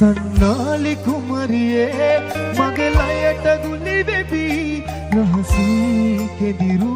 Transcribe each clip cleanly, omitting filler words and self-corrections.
සන්නාලි කුමරියේ මගේ ලයට ගුලි වෙවි රහසී කෙදිරු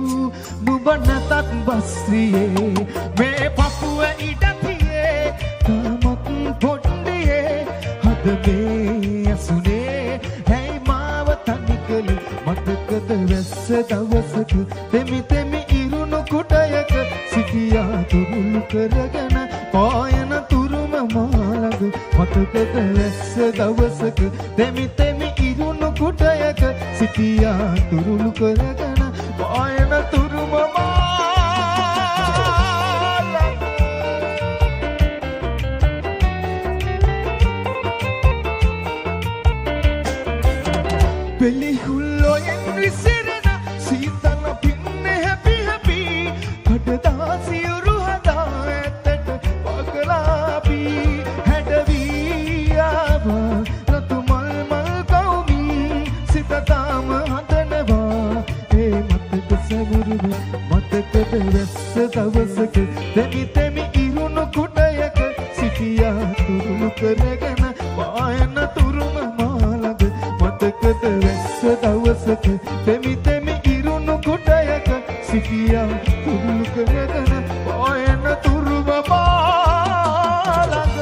නුඹ නැතත් බස්රියේ මේ පපුව ඉඩතියේ තාමත් පොඩ්ඩියේ හද මේ ඇසුනේ හැයි මාව තනිකල මතකද වැස්ස දවසක තෙමි තෙමි ඉරුණු කුටයක සිටියා තුරුළු කරගෙන පායන තුරුම මාළඟ මතකද වැස්ස දවසක තෙමි තෙමි ඉරුණු කුටයක සිටියා තුරුළු කරගෙන පායන තුරුම මාළඟ පෙළිහුල්ලොයෙන් විසිරෙන සීතල පින්නේ හැපි හැපි කඩදාසියුරු හදා ඇතට පගලාපි හැඩවී ආව රතු මල් මල් කවුමින් සිත තාම හදනවා ඒ මතක සැවුරුව මතකද වැස්ස දවසක තෙමි තෙමි ඉරුණු කුටයක සිටියා තුරුළු කරගෙන පායන තුරුම මාළඟ මතකද වැස්ස දවසක තෙමි තෙමි ඉරුණු කුටයක සිටියා තුරුළු කරගෙන පායන තුරුම මාළඟ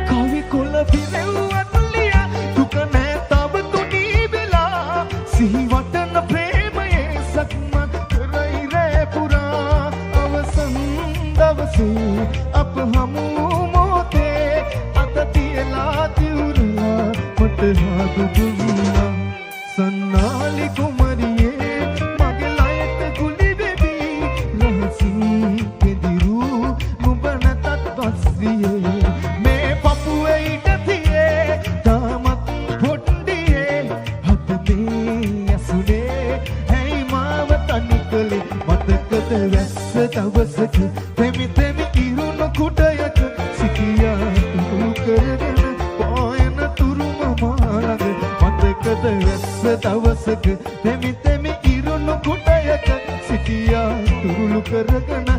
කවි කොළ පිරෙව්වත් ලියා දුක නෑ තව තුනී වෙලා සිහි වටන ප්‍රේමයේ සක්මන් කරයි රෑ පුරා අවසන් දවසේ අප හමු මොහොතේ අත තියලා තිවුරලා මට හදු දුන්නා සන්නාලි කුමරියේ මගේ ලයට ගුලි වෙවි රහසී කෙදිරු නුඹ නැතත් බස්රියේ මේ පපුවේ ඉඩතියේ තාමත් පොඩ්ඩියේ හද මේ ඇසුනේ හැයි මාව තනිකලේ මතකද වැස්ස දවසක තෙමි තෙමි ඉරුණු කුටයක සිටියා තුරුළු කරගෙන පායන තුරුම මාළඟ මතකද වැස්ස දවසක තෙමි තෙමි ඉරුණු කුටයක සිටියා තුරුළු කරගෙන